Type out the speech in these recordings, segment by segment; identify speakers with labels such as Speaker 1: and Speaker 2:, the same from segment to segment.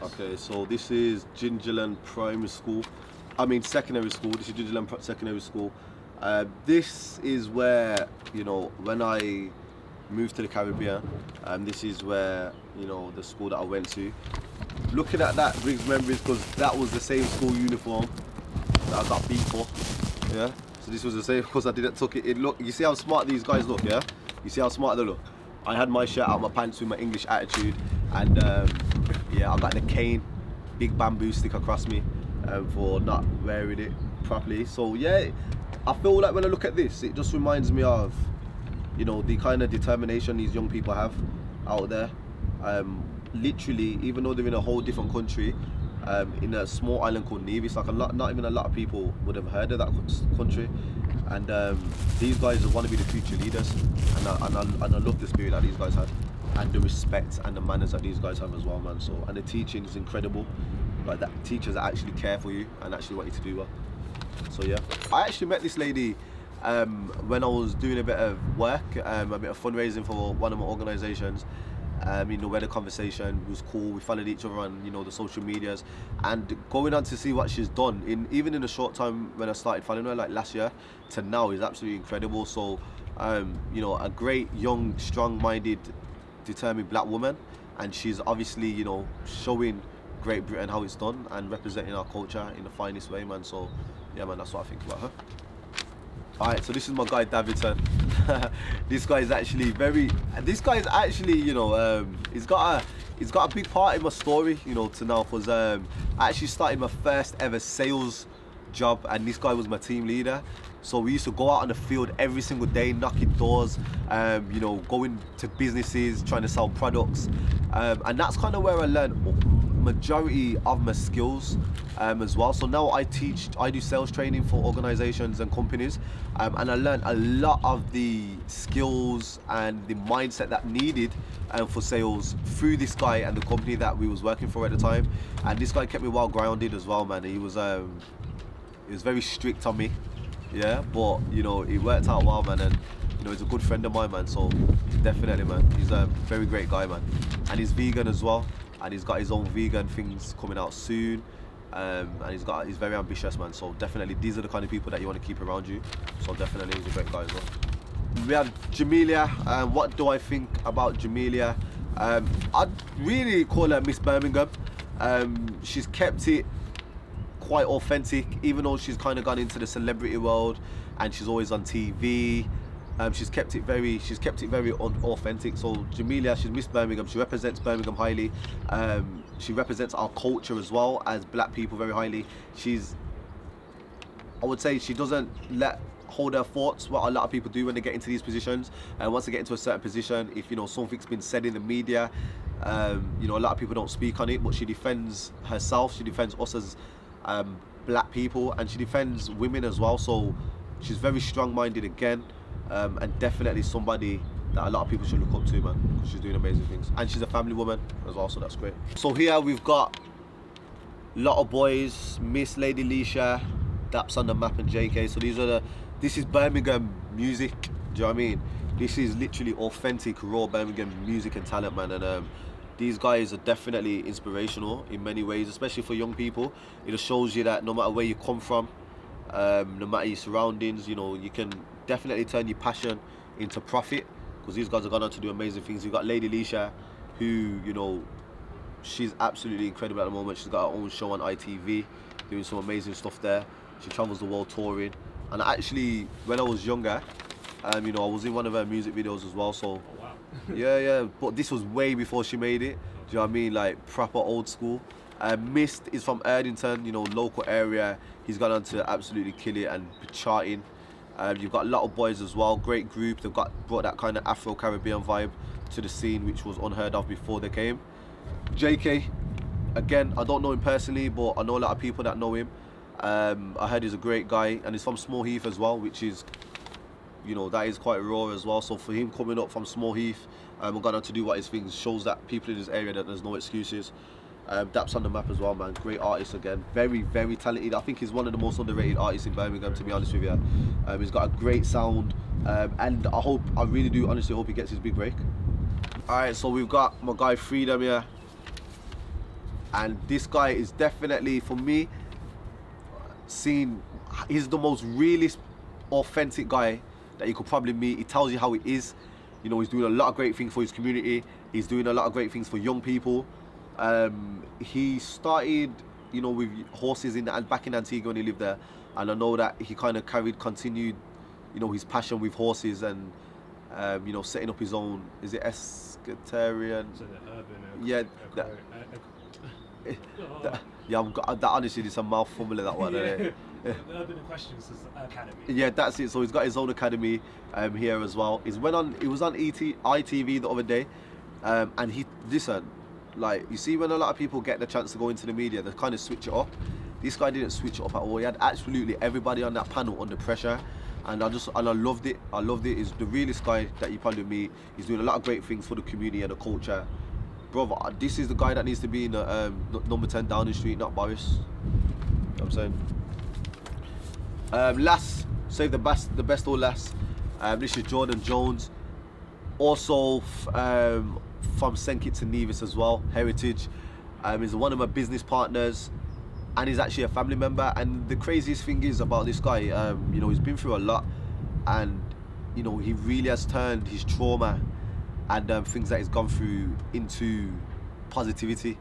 Speaker 1: Okay, so this is Gingerland Primary School. Secondary school. This is Gingerland Secondary School. This is where, when I moved to the Caribbean, this is where, the school that I went to. Looking at that brings memories because that was the same school uniform that I got beat for. Yeah. So this was the same because I didn't took it. Look, you see how smart these guys look, yeah? You see how smart they look? I had my shirt out my pants with my English attitude, and yeah, I got the cane, big bamboo stick across me for not wearing it properly. So yeah, I feel like when I look at this, it just reminds me of, the kind of determination these young people have out there. Literally, even though they're in a whole different country, in a small island called Nevis, like not even a lot of people would have heard of that country. And these guys want to be the future leaders, and I love the spirit that these guys have, and the respect and the manners that these guys have as well, man. So, and the teaching is incredible. Like, that teachers that actually care for you and actually want you to do well. So yeah, I actually met this lady when I was doing a bit of work, a bit of fundraising for one of my organisations. Where the conversation was cool. We followed each other on, the social medias, and going on to see what she's done even in the short time when I started following her, like last year, to now is absolutely incredible. So, a great, young, strong-minded, determined black woman, and she's obviously, showing Great Britain how it's done and representing our culture in the finest way, man. So, yeah, man, that's what I think about her. Alright, so this is my guy Davidson. This guy is actually he's got a big part in my story, to now, because I actually started my first ever sales job, and this guy was my team leader. So we used to go out on the field every single day, knocking doors, going to businesses, trying to sell products, and that's kind of where I learned majority of my skills as well. So now I do sales training for organizations and companies, and I learned a lot of the skills and the mindset that needed for sales through this guy and the company that we was working for at the time. And this guy kept me well grounded as well, man. He was very strict on me, yeah, but it worked out well, man. And he's a good friend of mine, man. So definitely, man, he's a very great guy, man. And he's vegan as well, and he's got his own vegan things coming out soon, and he's very ambitious, man. So definitely, these are the kind of people that you want to keep around you. So definitely, he's a great guy as well. We have Jamelia. What do I think about Jamelia? I'd really call her Miss Birmingham. She's kept it quite authentic, even though she's kind of gone into the celebrity world and she's always on TV. She's kept it very authentic. So Jamelia, she's Miss Birmingham. She represents Birmingham highly. She represents our culture as well as black people very highly. I would say she doesn't hold her thoughts, what a lot of people do when they get into these positions. And once they get into a certain position, if something's been said in the media, a lot of people don't speak on it, but she defends herself. She defends us as black people, and she defends women as well. So she's very strong-minded again. And definitely somebody that a lot of people should look up to, man, because she's doing amazing things. And she's a family woman as well, so that's great. So here we've got Lotto Boyz, Miss Lady Leshurr, Dapz on the map, and JK. So this is Birmingham music, do you know what I mean? This is literally authentic, raw Birmingham music and talent, man. And these guys are definitely inspirational in many ways, especially for young people. It just shows you that no matter where you come from, no matter your surroundings, you can definitely turn your passion into profit, because these guys are going on to do amazing things. You've got Lady Leshurr, who, she's absolutely incredible at the moment. She's got her own show on ITV, doing some amazing stuff there. She travels the world touring. And actually, when I was younger, I was in one of her music videos as well. So, oh, wow. yeah, but this was way before she made it. Do you know what I mean? Like, proper old school. Mist is from Erdington, local area. He's gone on to absolutely kill it and be charting. You've got Lotto Boyz as well, great group. They've brought that kind of Afro-Caribbean vibe to the scene, which was unheard of before they came. JK, again, I don't know him personally, but I know a lot of people that know him. I heard he's a great guy, and he's from Small Heath as well, which is, that is quite raw as well. So for him coming up from Small Heath and going on to do what his things, shows that people in this area that there's no excuses. Dapz on the map as well, man. Great artist again. Very, very talented. I think he's one of the most underrated artists in Birmingham, to be honest with you. He's got a great sound, and I really do honestly hope he gets his big break. Alright, so we've got my guy Freedom here. And this guy is definitely, for me, he's the most realist, authentic guy that you could probably meet. He tells you how it is. You know, he's doing a lot of great things for his community. He's doing a lot of great things for young people. He started, you know, with horses back in Antigua when he lived there. And I know that he kind of continued, you know, his passion with horses and, you know, setting up his own, is it Escatarian?
Speaker 2: So the urban...
Speaker 1: Yeah. That honestly is a mouthful of that one, isn't it?
Speaker 2: The Urban Equestrians Academy.
Speaker 1: Yeah, that's it. So he's got his own academy here as well. He was on ITV the other day, and listen, like, you see when a lot of people get the chance to go into the media, they kind of switch it up. This guy didn't switch it up at all. He had absolutely everybody on that panel under pressure, and I loved it. I loved it. He's the realest guy that you probably meet. He's doing a lot of great things for the community and the culture. Brother, this is the guy that needs to be in the number 10 Downing Street, not Boris. You know what I'm saying? Last, save the best or last. This is Jordan Jones, also from St Kitts and Nevis as well, heritage. He's one of my business partners, and he's actually a family member. And the craziest thing is about this guy, you know, he's been through a lot, and you know, he really has turned his trauma and things that he's gone through into positivity,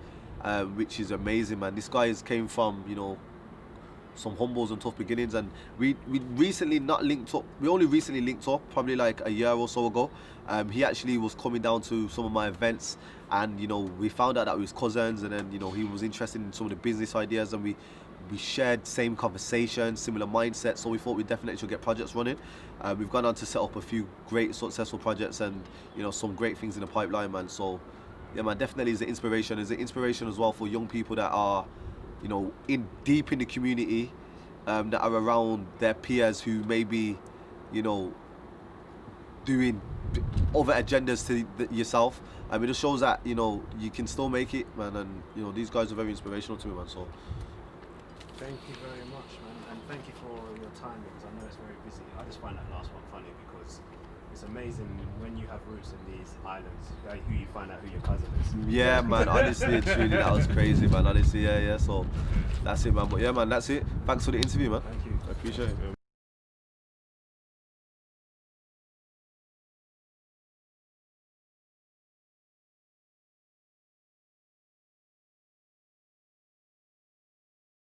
Speaker 1: which is amazing, man. This guy came from, you know, some humbles and tough beginnings, and we recently not linked up. We only recently linked up, probably like a year or so ago. He actually was coming down to some of my events, and you know, we found out that we was cousins, and then, you know, he was interested in some of the business ideas, and we shared same conversations, similar mindsets, so we thought we definitely should get projects running. We've gone on to set up a few great successful projects, and you know, some great things in the pipeline, man. So yeah, man, definitely is an inspiration. Is an inspiration as well for young people that are, you know, deep in the community, that are around their peers who may be, you know, doing other agendas to yourself. It just shows that, you know, you can still make it, man. And you know, these guys are very inspirational to me, man. So
Speaker 2: thank you very much, man, and thank you for your time, because I know it's very busy. I just find that last one funny because it's amazing when you have roots in these islands, who you find out who your cousin is.
Speaker 1: yeah, man, honestly, truly, that was crazy, man. Honestly, yeah. So that's it, man. But yeah, man, that's it. Thanks for the interview, man.
Speaker 2: Thank you.
Speaker 1: I appreciate it.